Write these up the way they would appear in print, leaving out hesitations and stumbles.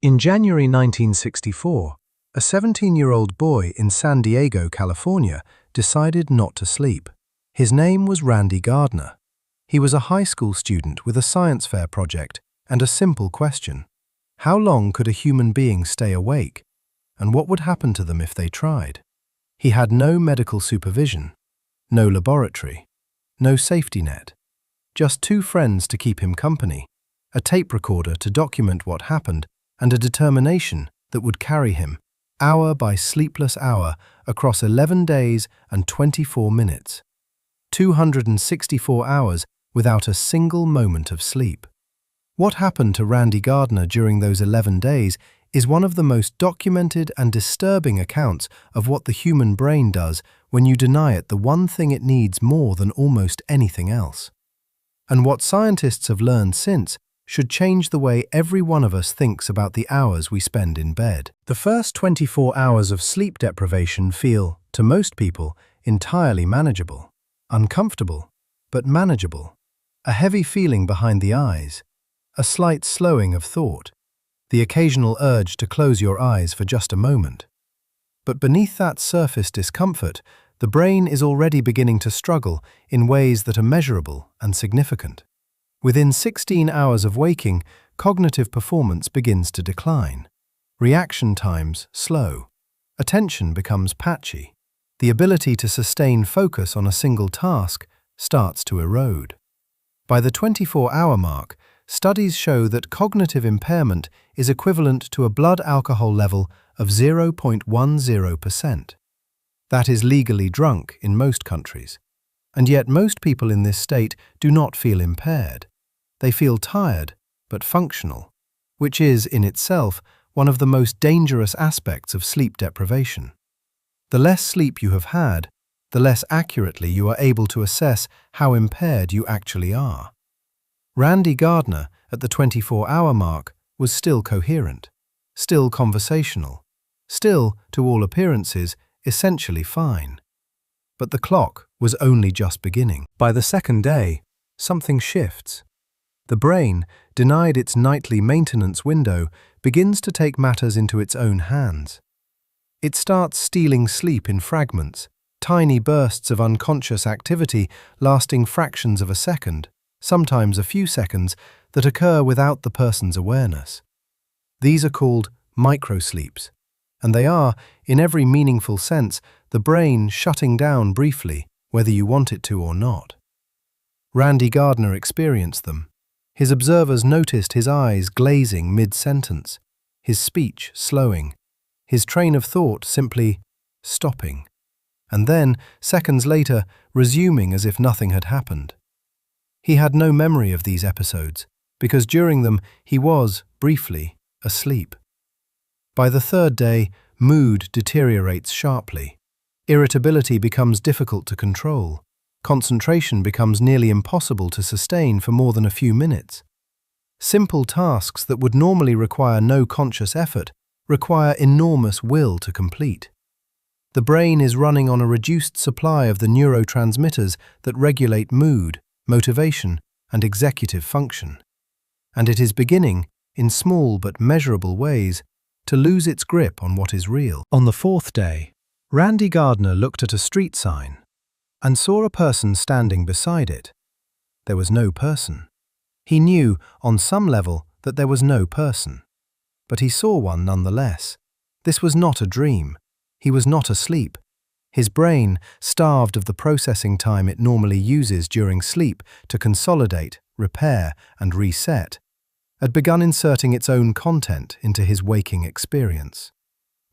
In January 1964, a 17-year-old boy in San Diego, California, decided not to sleep. His name was Randy Gardner. He was a high school student with a science fair project and a simple question: how long could a human being stay awake, and what would happen to them if they tried? He had no medical supervision, no laboratory, no safety net, just two friends to keep him company, a tape recorder to document what happened, and a determination that would carry him, hour by sleepless hour, across 11 days and 24 minutes. 264 hours without a single moment of sleep. What happened to Randy Gardner during those 11 days is one of the most documented and disturbing accounts of what the human brain does when you deny it the one thing it needs more than almost anything else. And what scientists have learned since should change the way every one of us thinks about the hours we spend in bed. The first 24 hours of sleep deprivation feel, to most people, entirely manageable. Uncomfortable, but manageable. A heavy feeling behind the eyes, a slight slowing of thought, the occasional urge to close your eyes for just a moment. But beneath that surface discomfort, the brain is already beginning to struggle in ways that are measurable and significant. Within 16 hours of waking, cognitive performance begins to decline. Reaction times slow. Attention becomes patchy. The ability to sustain focus on a single task starts to erode. By the 24-hour mark, studies show that cognitive impairment is equivalent to a blood alcohol level of 0.10%. That is legally drunk in most countries. And yet most people in this state do not feel impaired. They feel tired, but functional, which is, in itself, one of the most dangerous aspects of sleep deprivation. The less sleep you have had, the less accurately you are able to assess how impaired you actually are. Randy Gardner, at the 24-hour mark, was still coherent, still conversational, still, to all appearances, essentially fine. But the clock was only just beginning. By the second day, something shifts. The brain, denied its nightly maintenance window, begins to take matters into its own hands. It starts stealing sleep in fragments, tiny bursts of unconscious activity lasting fractions of a second, sometimes a few seconds, that occur without the person's awareness. These are called microsleeps, and they are, in every meaningful sense, the brain shutting down briefly, whether you want it to or not. Randy Gardner experienced them. His observers noticed his eyes glazing mid-sentence, his speech slowing, his train of thought simply stopping, and then, seconds later, resuming as if nothing had happened. He had no memory of these episodes, because during them he was, briefly, asleep. By the third day, mood deteriorates sharply. Irritability becomes difficult to control. Concentration becomes nearly impossible to sustain for more than a few minutes. Simple tasks that would normally require no conscious effort require enormous will to complete. The brain is running on a reduced supply of the neurotransmitters that regulate mood, motivation, and executive function. And it is beginning, in small but measurable ways, to lose its grip on what is real. On the fourth day, Randy Gardner looked at a street sign and saw a person standing beside it. There was no person. He knew, on some level, that there was no person. But he saw one nonetheless. This was not a dream. He was not asleep. His brain, starved of the processing time it normally uses during sleep to consolidate, repair, and reset, had begun inserting its own content into his waking experience.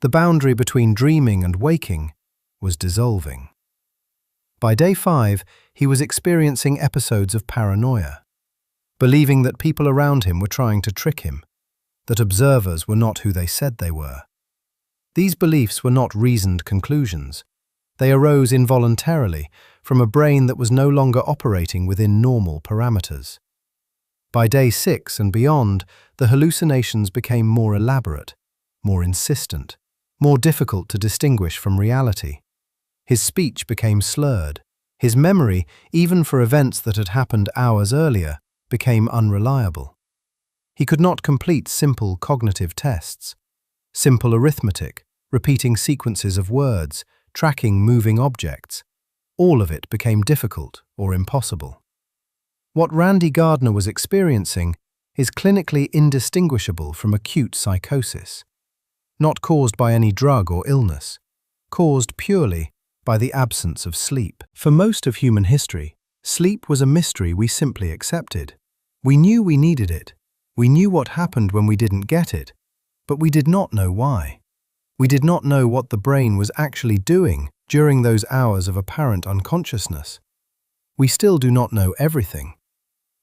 The boundary between dreaming and waking was dissolving. By day 5, he was experiencing episodes of paranoia, believing that people around him were trying to trick him, that observers were not who they said they were. These beliefs were not reasoned conclusions. They arose involuntarily from a brain that was no longer operating within normal parameters. By day 6 and beyond, the hallucinations became more elaborate, more insistent, more difficult to distinguish from reality. His speech became slurred. His memory, even for events that had happened hours earlier, became unreliable. He could not complete simple cognitive tests. Simple arithmetic, repeating sequences of words, tracking moving objects. All of it became difficult or impossible. What Randy Gardner was experiencing is clinically indistinguishable from acute psychosis, not caused by any drug or illness, caused purely by the absence of sleep. For most of human history, sleep was a mystery we simply accepted. We knew we needed it. We knew what happened when we didn't get it, but we did not know why. We did not know what the brain was actually doing during those hours of apparent unconsciousness. We still do not know everything,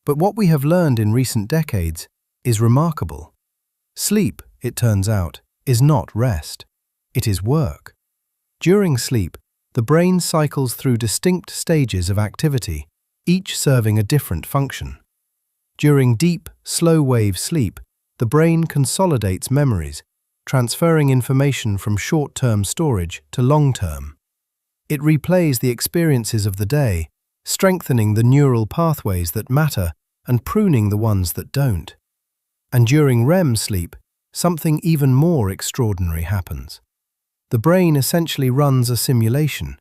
but what we have learned in recent decades is remarkable. Sleep, it turns out, is not rest. It is work. During sleep, the brain cycles through distinct stages of activity, each serving a different function. During deep, slow-wave sleep, the brain consolidates memories, transferring information from short-term storage to long-term. It replays the experiences of the day, strengthening the neural pathways that matter and pruning the ones that don't. And during REM sleep, something even more extraordinary happens. The brain essentially runs a simulation.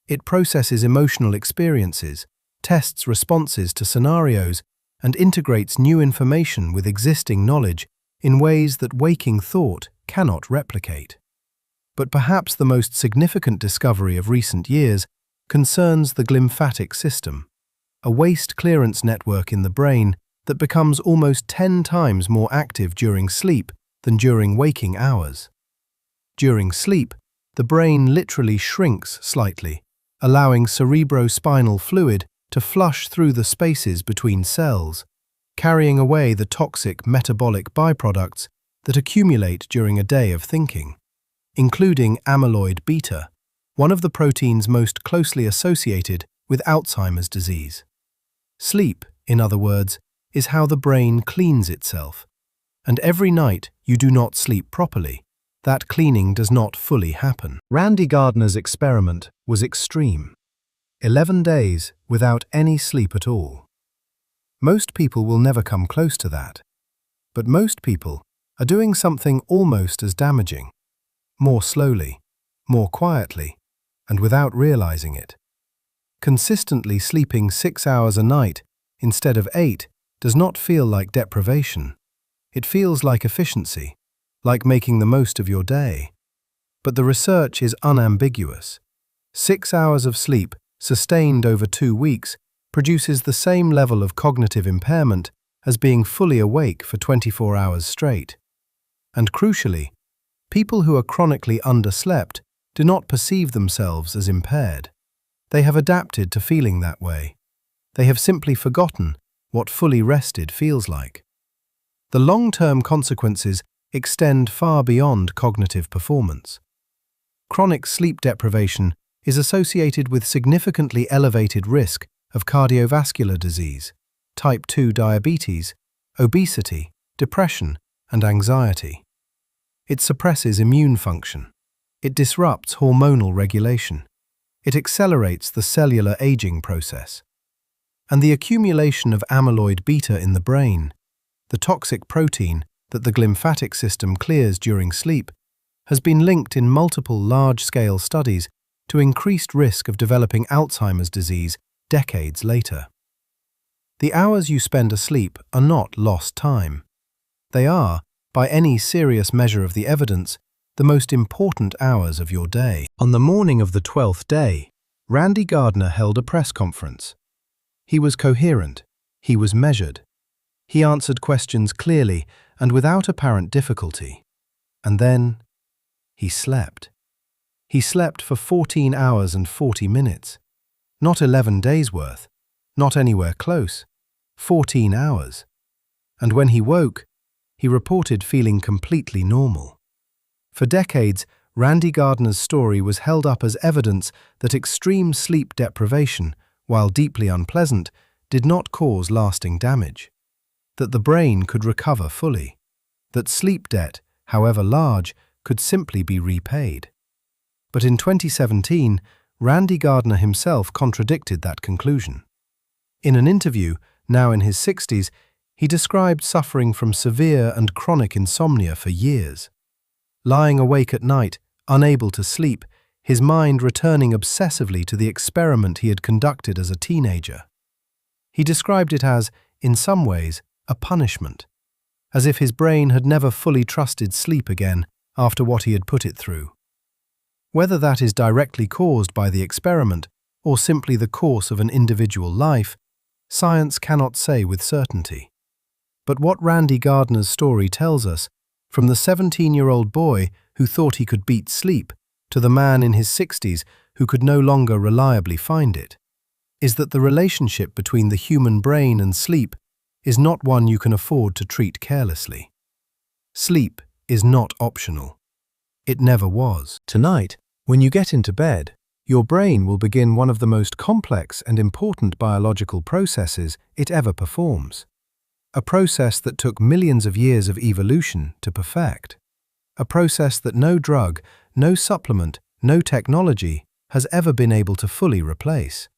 It processes emotional experiences, tests responses to scenarios, and integrates new information with existing knowledge in ways that waking thought cannot replicate. But perhaps the most significant discovery of recent years concerns the glymphatic system, a waste clearance network in the brain that becomes almost 10 times more active during sleep than during waking hours. During sleep, the brain literally shrinks slightly, allowing cerebrospinal fluid to flush through the spaces between cells, carrying away the toxic metabolic byproducts that accumulate during a day of thinking, including amyloid beta, one of the proteins most closely associated with Alzheimer's disease. Sleep, in other words, is how the brain cleans itself. And every night you do not sleep properly, that cleaning does not fully happen. Randy Gardner's experiment was extreme. 11 days without any sleep at all. Most people will never come close to that. But most people are doing something almost as damaging, more slowly, more quietly, and without realizing it. Consistently sleeping 6 hours a night instead of 8 does not feel like deprivation. It feels like efficiency, like making the most of your day. But the research is unambiguous. 6 hours of sleep, sustained over 2 weeks, produces the same level of cognitive impairment as being fully awake for 24 hours straight. And crucially, people who are chronically underslept do not perceive themselves as impaired. They have adapted to feeling that way. They have simply forgotten what fully rested feels like. The long-term consequences extend far beyond cognitive performance. Chronic sleep deprivation is associated with significantly elevated risk of cardiovascular disease, type 2 diabetes, obesity, depression, and anxiety. It suppresses immune function. It disrupts hormonal regulation. It accelerates the cellular aging process. And the accumulation of amyloid beta in the brain, the toxic protein that the glymphatic system clears during sleep, has been linked in multiple large-scale studies to increased risk of developing Alzheimer's disease decades later. The hours you spend asleep are not lost time. They are, by any serious measure of the evidence, the most important hours of your day. On the morning of the 12th day, Randy Gardner held a press conference. He was coherent. He was measured. He answered questions clearly and without apparent difficulty. And then, he slept. He slept for 14 hours and 40 minutes. Not 11 days' worth. Not anywhere close. 14 hours. And when he woke, he reported feeling completely normal. For decades, Randy Gardner's story was held up as evidence that extreme sleep deprivation, while deeply unpleasant, did not cause lasting damage. That the brain could recover fully. That sleep debt, however large, could simply be repaid. But in 2017, Randy Gardner himself contradicted that conclusion. In an interview, now in his 60s, He described suffering from severe and chronic insomnia for years. Lying awake at night, unable to sleep, his mind returning obsessively to the experiment he had conducted as a teenager. He described it as, in some ways, a punishment, as if his brain had never fully trusted sleep again after what he had put it through. Whether that is directly caused by the experiment or simply the course of an individual life, science cannot say with certainty. But what Randy Gardner's story tells us, from the 17-year-old boy who thought he could beat sleep to the man in his 60s who could no longer reliably find it, is that the relationship between the human brain and sleep is not one you can afford to treat carelessly. Sleep is not optional. It never was. Tonight, when you get into bed, your brain will begin one of the most complex and important biological processes it ever performs. A process that took millions of years of evolution to perfect. A process that no drug, no supplement, no technology has ever been able to fully replace.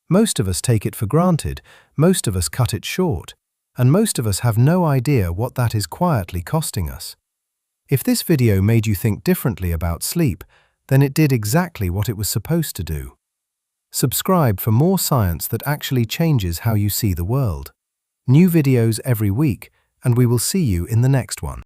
Most of us take it for granted, most of us cut it short, and most of us have no idea what that is quietly costing us. If this video made you think differently about sleep, then it did exactly what it was supposed to do. Subscribe for more science that actually changes how you see the world. New videos every week, and we will see you in the next one.